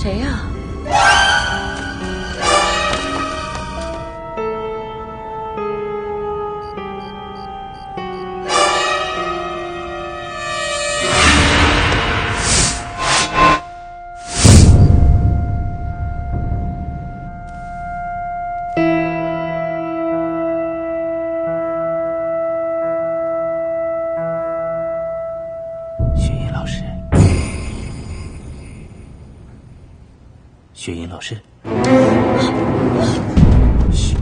谁呀？雪莹老师，嘘。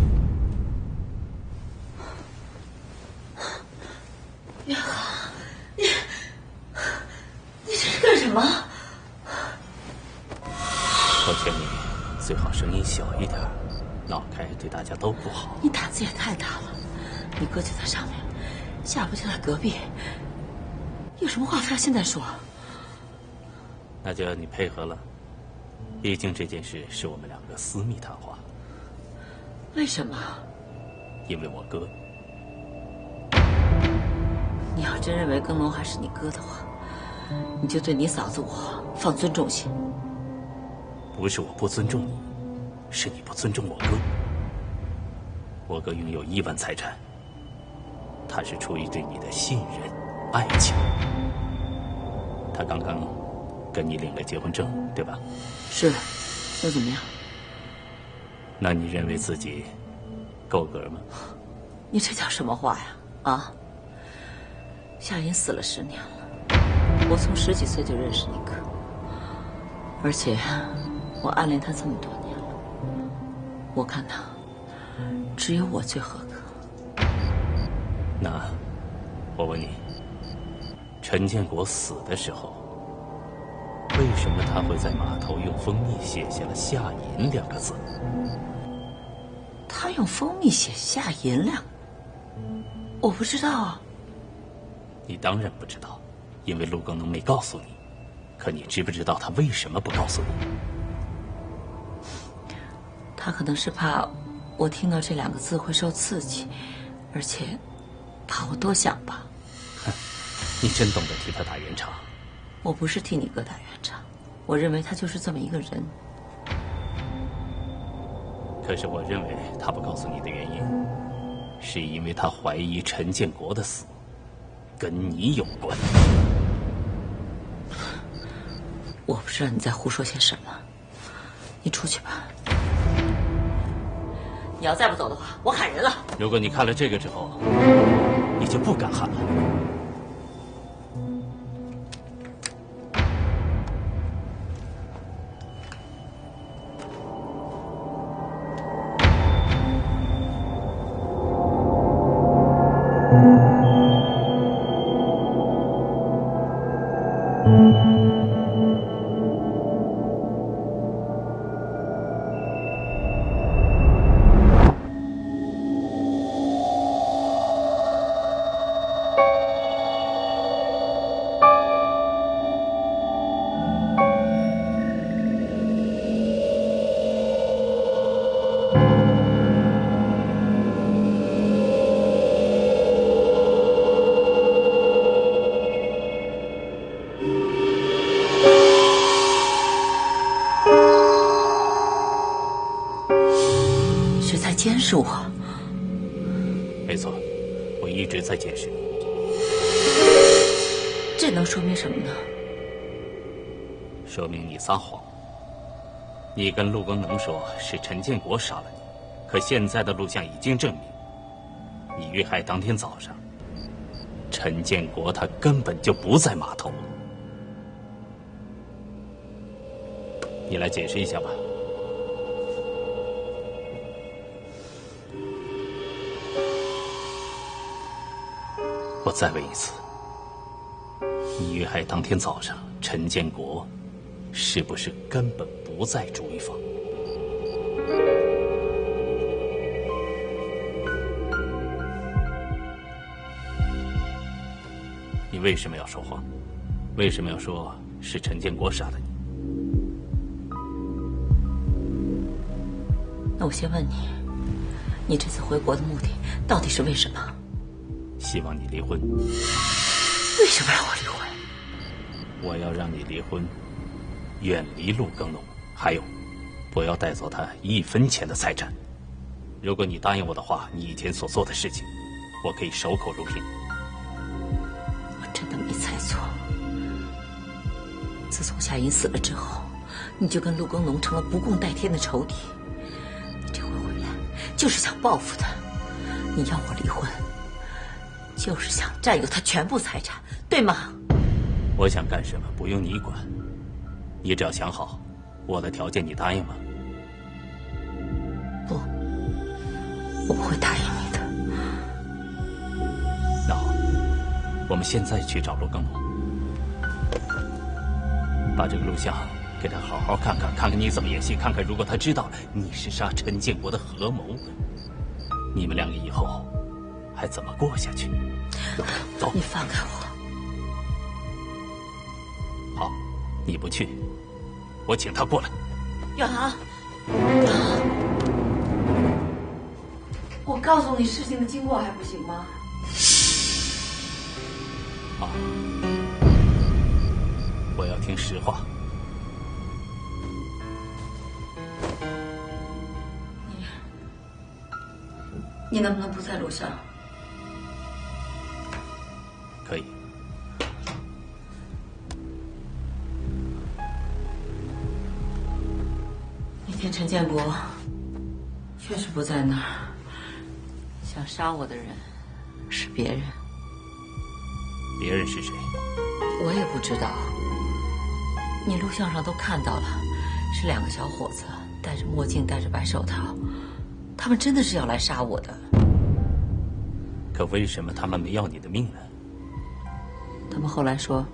月航，你这是干什么？我劝你最好声音小一点，闹开对大家都不好。你胆子也太大了，你哥就在上面，下部就在隔壁，有什么话非要现在说？那就要你配合了。毕竟这件事是我们两个私密谈话。为什么？因为我哥。你要真认为耕农还是你哥的话，你就对你嫂子我放尊重些。不是我不尊重你，是你不尊重我哥。我哥拥有亿万财产，他是出于对你的信任、爱情。他刚刚跟你领了结婚证，对吧？是，又怎么样？那你认为自己够格吗？你这叫什么话呀？啊！夏银死了10年了，我从10几岁就认识你哥，而且我暗恋他这么多年了，我看他只有我最合格。那我问你，陈建国死的时候，为什么他会在码头用蜂蜜写下了“夏银”2个字？他用蜂蜜写“夏银”2个，我不知道啊。你当然不知道，因为陆耕农没告诉你。可你知不知道他为什么不告诉你？他可能是怕我听到这2个字会受刺激，而且怕我多想吧。哼，你真懂得替他打圆场。我不是替你哥打圆场，我认为他就是这么一个人。可是我认为他不告诉你的原因，是因为他怀疑陈建国的死跟你有关。我不知道你在胡说些什么，你出去吧。你要再不走的话，我喊人了。如果你看了这个之后，你就不敢喊了。监视我？没错，我一直在监视你。这能说明什么呢？说明你撒谎。你跟陆耕农说是陈建国杀了你，可现在的录像已经证明，你遇害当天早上，陈建国他根本就不在码头。你来解释一下吧。我再问一次，你遇害当天早上，陈建国是不是根本不在竹一坊？你为什么要说谎？为什么要说是陈建国杀的你？那我先问你，你这次回国的目的到底是为什么？希望你离婚。为什么让我离婚？我要让你离婚，远离陆耕农，还有，不要带走他1分钱的财产。如果你答应我的话，你以前所做的事情，我可以守口如瓶。我真的没猜错。自从夏银死了之后，你就跟陆耕农成了不共戴天的仇敌。你这回回来，就是想报复他。你要我离婚，就是想占有他全部财产，对吗？我想干什么不用你管，你只要想好，我的条件你答应吗？不，我不会答应你的。那好，我们现在去找陆耕农，把这个录像给他好好看看，看看你怎么演戏，看看如果他知道你是杀陈建国的合谋，你们两个以后还怎么过下去？走，你放开我。好，你不去，我请他过来。远航，我告诉你事情的经过还不行吗？啊，我要听实话。你能不能不在楼上？可以。那天陈建国确实不在那儿，想杀我的人是别人。别人是谁？我也不知道。你录像上都看到了，是2个小伙子，戴着墨镜，戴着白手套，他们真的是要来杀我的。可为什么他们没要你的命呢？他们后来说，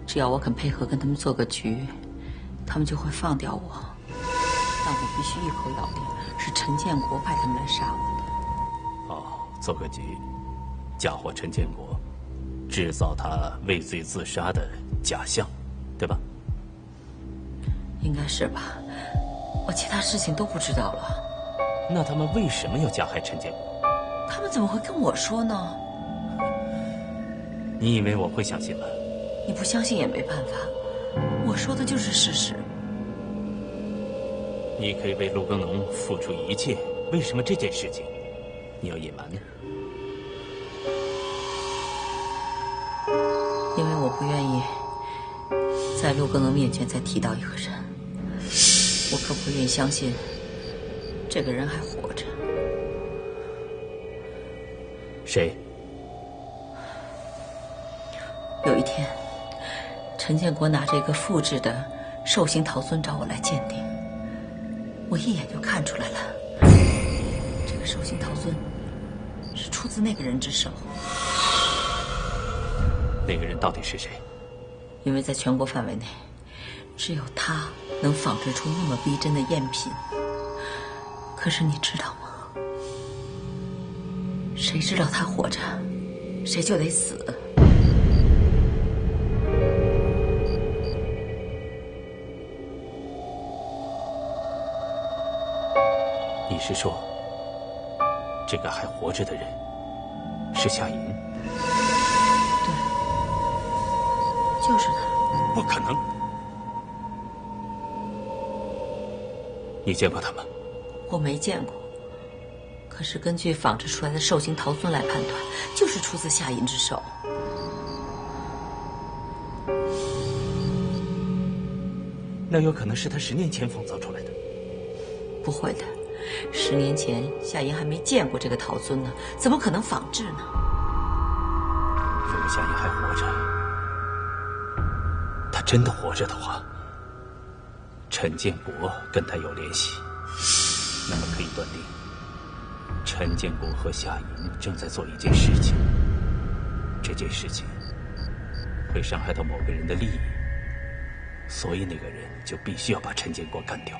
只要我肯配合跟他们做个局，他们就会放掉我。但我必须一口咬定，是陈建国派他们来杀我的。哦，做个局，嫁祸陈建国，制造他畏罪自杀的假象，对吧？应该是吧，我其他事情都不知道了。那他们为什么要加害陈建国？他们怎么会跟我说呢？你以为我会相信吗？你不相信也没办法，我说的就是事实。你可以为陆耕农付出一切，为什么这件事情你要隐瞒呢？因为我不愿意在陆耕农面前再提到一个人。我可不愿意相信这个人还活着。谁？有一天，陈建国拿着一个复制的寿星陶尊找我来鉴定，我一眼就看出来了，这个寿星陶尊是出自那个人之手。那个人到底是谁？因为在全国范围内，只有他能仿制出那么逼真的赝品。可是你知道吗？谁知道他活着，谁就得死。你是说，这个还活着的人是夏银？对，就是他。不可能！你见过他吗？我没见过，可是根据仿制出来的寿星陶尊来判断，就是出自夏银之手。那有可能是他10年前仿造出来的。不会的，10年前夏银还没见过这个陶尊呢，怎么可能仿制呢？如果夏银还活着，他真的活着的话，陈建国跟他有联系，那么可以断定，陈建国和夏银正在做一件事情，这件事情会伤害到某个人的利益，所以那个人就必须要把陈建国干掉，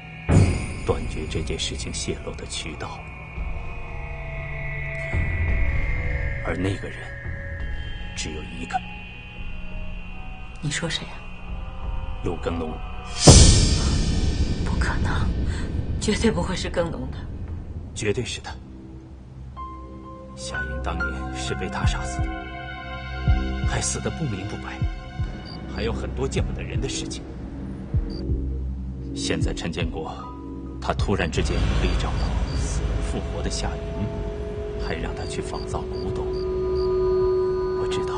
断绝这件事情泄露的渠道。而那个人只有一个。你说谁啊？陆耕农。不可能，绝对不会是耕农的。绝对是他。夏银当年是被他杀死的，还死得不明不白，还有很多见不得人的事情。现在陈建国，他突然之间可以找到死而复活的夏银，还让他去仿造古董。我知道，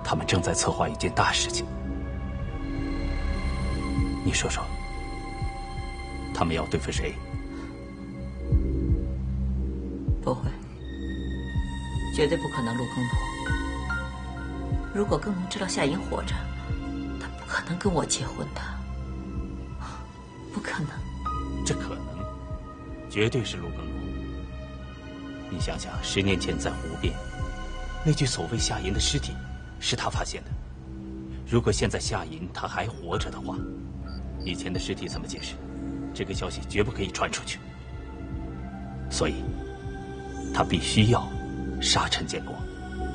他们正在策划一件大事情。你说说，他们要对付谁？不会，绝对不可能陆耕农。如果耕农知道夏银活着，他不可能跟我结婚的，不可能。这可能，绝对是陆耕农。你想想，10年前在湖边，那具所谓夏银的尸体，是他发现的。如果现在夏银他还活着的话，以前的尸体怎么解释？这个消息绝不可以传出去。所以，他必须要杀陈建国，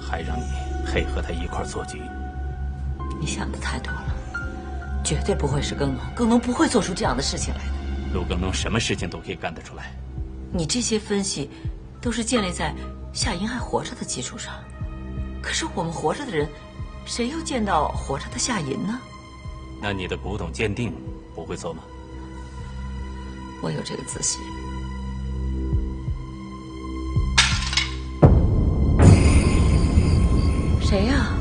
还让你配合他一块做局。你想的太多了，绝对不会是耕农，耕农不会做出这样的事情来的。陆耕农什么事情都可以干得出来。你这些分析，都是建立在夏银还活着的基础上。可是我们活着的人，谁又见到活着的夏银呢？那你的古董鉴定不会做吗？我有这个自信。谁呀？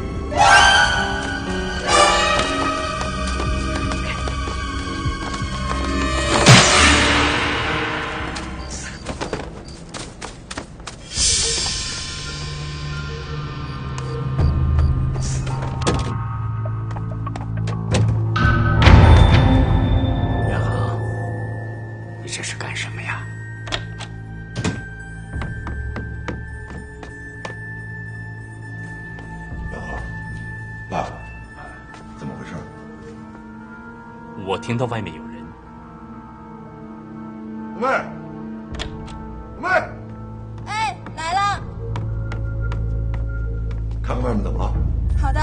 元航，你这是干什么呀？爸，怎么回事？我听到外面有人。妹，妹，哎，来了。看看外面怎么了？好的。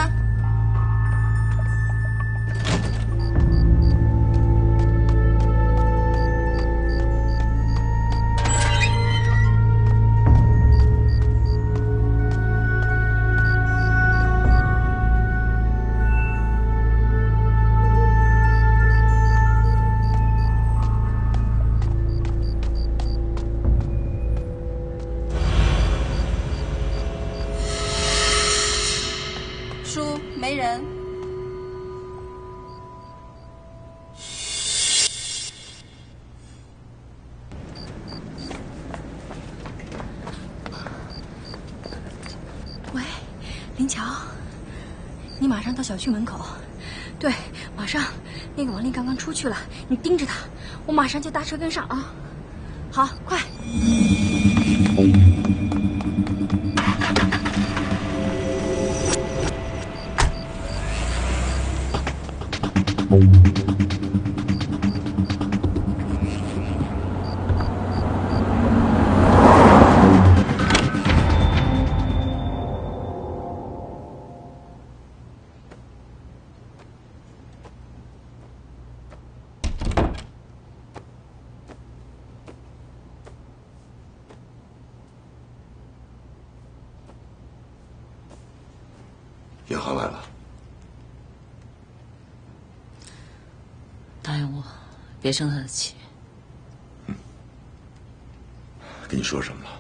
叔，没人。喂，林乔，你马上到小区门口。对，马上。那个王丽刚刚出去了，你盯着她，我马上就搭车跟上啊。好，快。元航来了，答应我，别生他的气。跟你说什么了？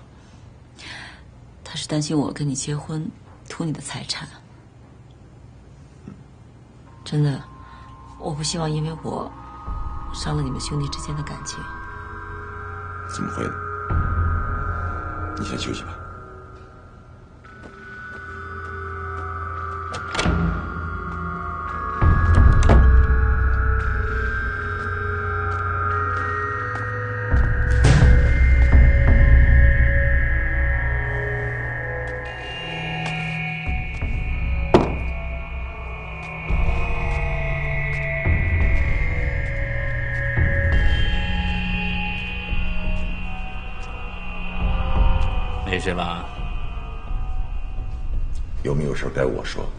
他是担心我跟你结婚，图你的财产。真的，我不希望因为我伤了你们兄弟之间的感情。怎么会呢？你先休息吧。没事吧？有没有事该我说？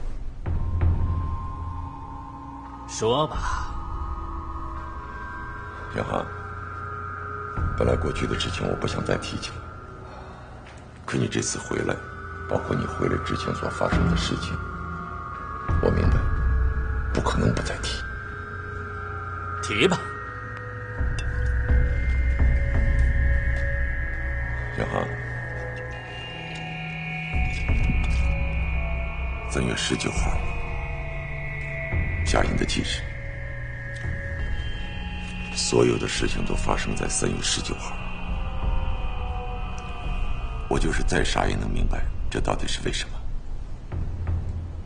说吧。元航，本来过去的事情我不想再提起了，可你这次回来，包括你回来之前所发生的事情，我明白，不可能不再提。提吧。小航，3月19号，夏英的忌日，所有的事情都发生在3月19号。我就是再傻也能明白这到底是为什么。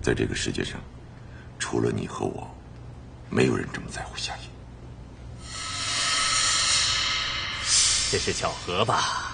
在这个世界上，除了你和我，没有人这么在乎夏英。这是巧合吧？